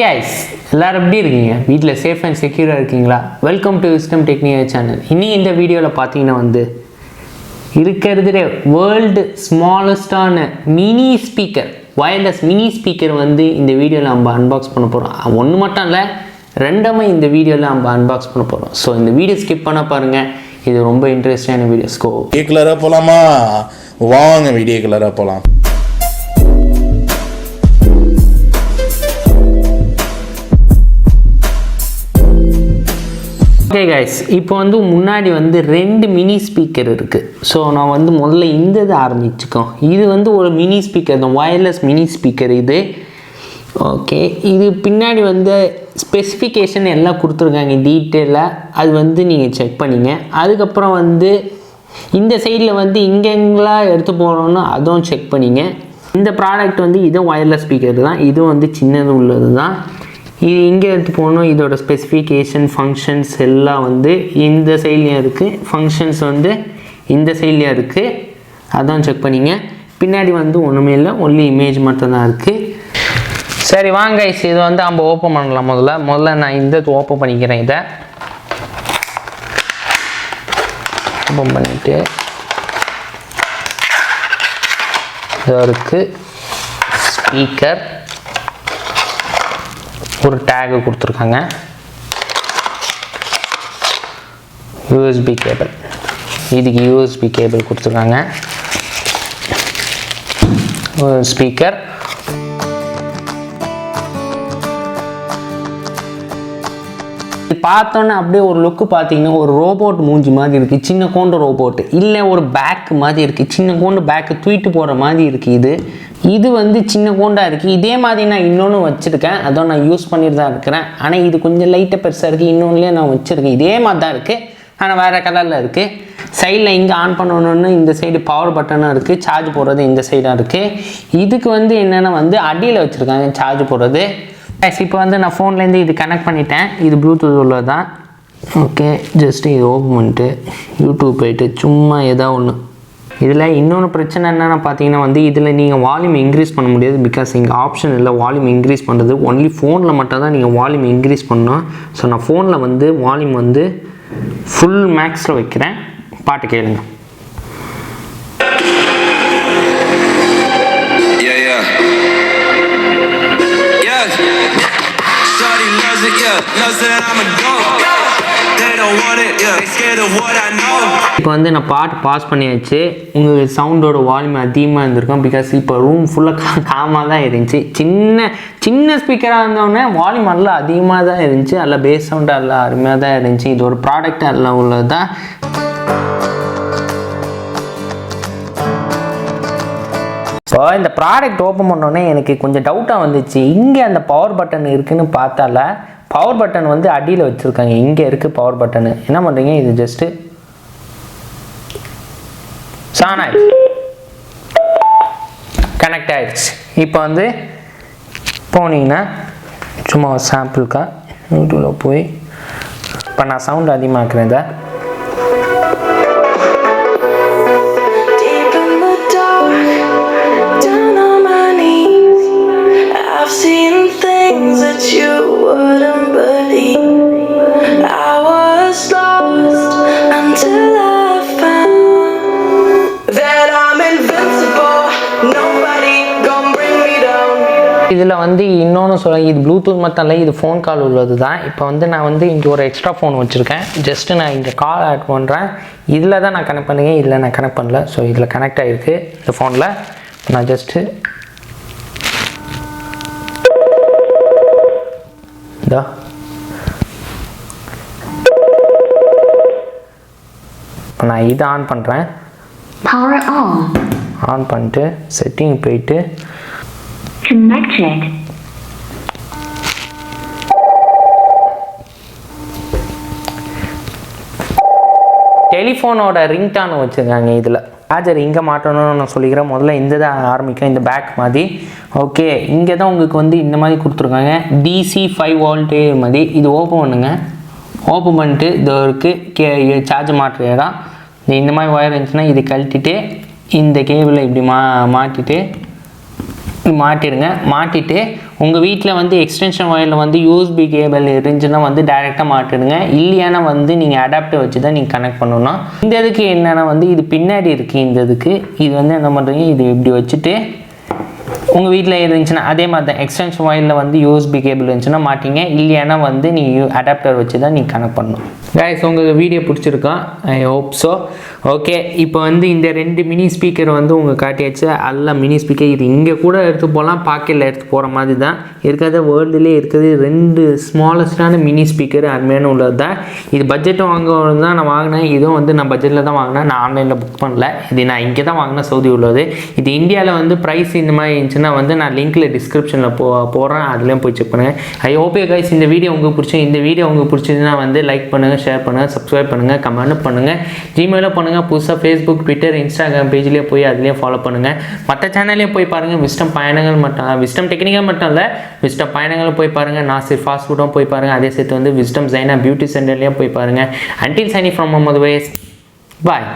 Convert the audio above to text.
guys, எல்லாரும் எப்படி இருக்கீங்க? வீட்ல சேஃப் அண்ட் செக்யூரா இருக்கீங்களா? Welcome to 𝗙ซี้𝗹𝗹𝐴 channel. இன்னைக்கு இந்த வீடியோல பாத்தீங்கன்னா வந்து இருக்கிறதுல வேர்ல்ட் ஸ்மாலஸ்டான mini speaker, wireless mini speaker வந்து இந்த வீடியோல நம்ம அன்பாக்ஸ் பண்ண போறோம். ஒன்னு மட்டும் இல்ல, ரெண்டுமே இந்த வீடியோல நம்ம அன்பாக்ஸ் பண்ண போறோம். சோ இந்த வீடியோ ஸ்கிப் பண்ண பாருங்க. இது ரொம்ப இன்ட்ரஸ்டிங்கான வீடியோஸ். வீடியோக்குள்ள போலாமா? வாங்க வீடியோக்குள்ள போலாம். ஓகே கைஸ், இப்போ வந்து முன்னாடி வந்து ரெண்டு மினி ஸ்பீக்கர் இருக்குது. ஸோ நான் வந்து முதல்ல இந்த இது ஆரம்பிச்சுக்கோம். இது வந்து ஒரு மினி ஸ்பீக்கர் தான், வயர்லெஸ் மினி ஸ்பீக்கர் இது. ஓகே, இது பின்னாடி வந்து ஸ்பெசிஃபிகேஷன் எல்லாம் கொடுத்துருக்காங்க டீட்டெயிலாக. அது வந்து நீங்கள் செக் பண்ணிங்க. அதுக்கப்புறம் வந்து இந்த சைடில் வந்து இங்கெங்கெல்லாம் எடுத்து போகிறோன்னா அதுவும் செக் பண்ணிங்க. இந்த ப்ராடக்ட் வந்து இதுவும் வயர்லெஸ் ஸ்பீக்கர் தான். இதுவும் வந்து சின்னது உள்ளது தான். இது இங்கே எடுத்து போகணும். இதோட ஸ்பெசிஃபிகேஷன் ஃபங்க்ஷன்ஸ் எல்லாம் வந்து இந்த சைட்லேயும் இருக்குது, ஃபங்க்ஷன்ஸ் வந்து இந்த சைட்லேயும் இருக்குது. அதான் செக் பண்ணிங்க. பின்னாடி வந்து ஒன்றுமே இல்லை, ஒன்லி இமேஜ் மட்டும்தான் இருக்குது. சரி வாங்க கைஸ், இதை வந்து நம்ம ஓப்பன் பண்ணலாம். முதல்ல நான் இந்த ஓப்பன் பண்ணிக்கிறேன். இதை ஓப்பன் பண்ணிவிட்டு இது இருக்குது ஸ்பீக்கர், ஒரு டேகு கொடுத்துருக்காங்க, யூஎஸ்பி கேபிள், இதுக்கு யூஎஸ்பி கேபிள் கொடுத்துருக்காங்க, ஒரு ஸ்பீக்கர். பார்த்தோன்னே அப்படியே ஒரு லுக்கு பார்த்தீங்கன்னா ஒரு ரோபோட் மூஞ்சி மாதிரி இருக்குது, சின்ன கோண்டு ரோபோட். இல்லை ஒரு பேக் மாதிரி இருக்குது, சின்ன கோண்டு பேக்கு தூக்கிட்டு போகிற மாதிரி இருக்குது. இது வந்து சின்ன கோண்டாக இருக்குது. இதே மாதிரி நான் இன்னொன்று வச்சுருக்கேன், அதுவும் நான் யூஸ் பண்ணிட்டு தான் இருக்கிறேன். ஆனால் இது கொஞ்சம் லைட்டாக பெருசாக இருக்குது. இன்னொன்றுலேயே நான் வச்சுருக்கேன், இதே மாதிரி தான் இருக்குது, ஆனால் வேறு கலரில் இருக்குது. சைடில் இங்கே ஆன் பண்ணணுன்னு இந்த சைடு பவர் பட்டனும் இருக்குது, சார்ஜ் போடுறது இந்த சைடாக இருக்குது. இதுக்கு வந்து என்னென்னா வந்து அடியில் வச்சுருக்காங்க சார்ஜ் போடுறது. இப்போ வந்து நான் ஃபோன்லேருந்து இது கனெக்ட் பண்ணிட்டேன். இது ப்ளூடூத் உள்ளது தான். ஓகே, ஜஸ்ட்டு இது ஓப்பன் பண்ணிட்டு யூடியூப் போயிட்டு சும்மா ஏதாவது ஒன்று. இதில் இன்னொன்று பிரச்சனை என்னென்னா பார்த்தீங்கன்னா வந்து இதில் நீங்கள் வால்யூம் இன்க்ரீஸ் பண்ண முடியாது. பிகாஸ் இங்கே ஆப்ஷன் இல்லை வால்யூம் இன்க்ரீஸ் பண்ணுறது. ஒன்லி ஃபோனில் மட்டும் தான் நீங்கள் வால்யூம் இன்க்ரீஸ் பண்ணணும். ஸோ நான் ஃபோனில் வந்து வால்யூம் வந்து ஃபுல் மேக்ஸில் வைக்கிறேன். பாட்டு கேளுங்க. இப்போ வந்து நான் பாட்டு பாஸ் பண்ணியாச்சு. உங்களுக்கு சவுண்டோட வால்யூம் அதிகமாக இருந்திருக்கும். பிகாஸ் இப்போ ரூம் ஃபுல்லாக காமாக தான் இருந்துச்சு. சின்ன ஸ்பீக்கராக இருந்தோடனே வால்யூம் எல்லாம் அதிகமாக தான் இருந்துச்சு. எல்லாம் பேஸ் சவுண்டாக எல்லாம் அருமையாக தான் இருந்துச்சு. இது ஒரு ப்ராடக்ட் எல்லாம் உள்ளது தான். இப்போ இந்த ப்ராடக்ட் ஓப்பன் பண்ணோன்னே எனக்கு கொஞ்சம் டவுட்டாக வந்துச்சு. இங்கே அந்த பவர் பட்டன் இருக்குதுன்னு பார்த்தால பவர் பட்டன் வந்து அடியில் வச்சுருக்காங்க. இங்கே இருக்குது பவர் பட்டனு. என்ன பண்ணுறீங்க, இது ஜஸ்ட்டு ஆன் ஆயிடுச்சு, கனெக்ட் ஆகிடுச்சு. இப்போ வந்து போனீங்கன்னா சும்மா ஒரு சாம்பிளுக்கா யூடியூப்பில் போய் இப்போ நான் சவுண்ட் அதிகமாக்குறேன். இதை இதில் வந்து இன்னொன்று சொல்ல, இது ப்ளூடூத் மட்டும் இல்லை, இது ஃபோன் கால் உள்ளது தான். இப்போ வந்து நான் வந்து இங்கே ஒரு எக்ஸ்ட்ரா ஃபோன் வச்சுருக்கேன். ஜஸ்ட்டு நான் இங்கே கால் ஆட் பண்ணுறேன். இதில் தான் நான் கனெக்ட் பண்ணுங்க, இதில் நான் கனெக்ட் பண்ணல. ஸோ இதில் கனெக்ட் ஆகிருக்கு இந்த ஃபோனில். நான் ஜஸ்ட்டு இதோ இப்போ நான் இதை ஆன் பண்ணுறேன். ஆன் பண்ணிட்டு செட்டிங் போயிட்டு connected. டெலிஃபோனோட ரிங்டான் வச்சுருக்காங்க. இதில் சார்ஜர் இங்கே மாட்டணும்னு நான் சொல்லிக்கிறேன். முதல்ல இந்த தான் ஆரம்பிக்கும், இந்த பேக் மாதிரி. ஓகே, இங்கே தான் உங்களுக்கு வந்து இந்த மாதிரி கொடுத்துருக்காங்க, DC 5 வோல்ட் மாதிரி. இது ஓப்பன் பண்ணுங்க. ஓப்பன் பண்ணிட்டு இது இருக்குது சார்ஜ் மாட்டுற இடம். இந்த மாதிரி ஒயர் இருந்துச்சுன்னா இது கழட்டிட்டு இந்த கேபிளை இப்படி மாட்டிட்டு மாட்டிடுங்க. மாட்டிட்டு உங்கள் வீட்டில் வந்து எக்ஸ்டென்ஷன் ஒயரில் வந்து யூஎஸ்பி கேபிள் இருந்துச்சுன்னா வந்து டைரெக்டாக மாட்டிடுங்க. இல்லையானா வந்து நீங்கள் அடாப்டர் வச்சு தான் நீங்கள் கனெக்ட் பண்ணணும். இந்த இதுக்கு என்னென்னா வந்து இது பின்னாடி இருக்குது. இந்த இதுக்கு இது வந்து என்ன பண்ணுறீங்க, இது இப்படி வச்சுட்டு உங்கள் வீட்டில் இருந்துச்சுன்னா அதே மாதிரி தான் எக்ஸ்டென்ஷன் ஒயரில் வந்து யூஎஸ்பி கேபிள் இருந்துச்சுன்னா மாட்டிங்க. இல்லையானா வந்து நீங்கள் அடாப்டர் வச்சு தான் நீங்கள் கனெக்ட் பண்ணணும். கைஸ், உங்களுக்கு வீடியோ பிடிச்சிருக்கோம். I hope so. ஓகே, இப்போ வந்து இந்த 2 மினி ஸ்பீக்கர் வந்து உங்களுக்கு காட்டியாச்சு. எல்லாம் மினி ஸ்பீக்கர். இது இங்கே கூட எடுத்து போகலாம், பாக்கெட்டில் எடுத்து போகிற மாதிரி தான் இருக்கிறத. வேர்ல்டுலேயே இருக்குது 2 ஸ்மாலஸ்டான மினி ஸ்பீக்கர் அருமையான உள்ளது தான். இது பட்ஜெட்டும் வாங்குறது தான் நான் வாங்கினேன். இதுவும் வந்து நான் பட்ஜெட்டில் தான் வாங்கினேன், நான் ஆன்லைனில் புக் பண்ணல. இது நான் இங்கே தான் வாங்கினேன், சவுதி உள்ளது. இது இந்தியாவில் வந்து ப்ரைஸ் இந்த மாதிரி இருந்துச்சுன்னா வந்து நான் லிங்க்கில் டிஸ்கிரிப்ஷனில் போடுறேன், அதுலேயும் போய் செக் பண்ணுங்கள். ஐ ஹோப் கைஸ் இந்த வீடியோ உங்களுக்கு பிடிச்சி இந்த வீடியோ உங்களுக்கு பிடிச்சதுன்னா வந்து லைக் பண்ணுங்கள், ஷேர் பண்ணுங்கள், சப்ஸ்கிரைப் பண்ணுங்கள், கமெண்ட் பண்ணுங்கள், ஜிமெயிலில் பண்ணுங்கள். புதுசாக ஃபேஸ்புக், ட்விட்டர், இன்ஸ்டாகிராம் பேஜ்லேயே போய் அதுலேயே ஃபாலோ பண்ணுங்கள். மற்ற சேனல்லையும் போய் பாருங்கள். விஸ்டம் பயணங்கள் மட்டும், விஸ்டம் டெக்னிக்கல் மட்டும் இல்லை, விஸ்டம் பயணங்களும் போய் பாருங்கள். நாசிர் ஃபாஸ்ட் ஃபுட்டும் போய் பாருங்கள். அதே சேர்த்து வந்து விஸ்டம் ஜைனா பியூட்டி சென்டர்லேயும் போய் பாருங்கள். அன்டில் சைனி ஃப்ரம் முகமது வைஸ். பாய்.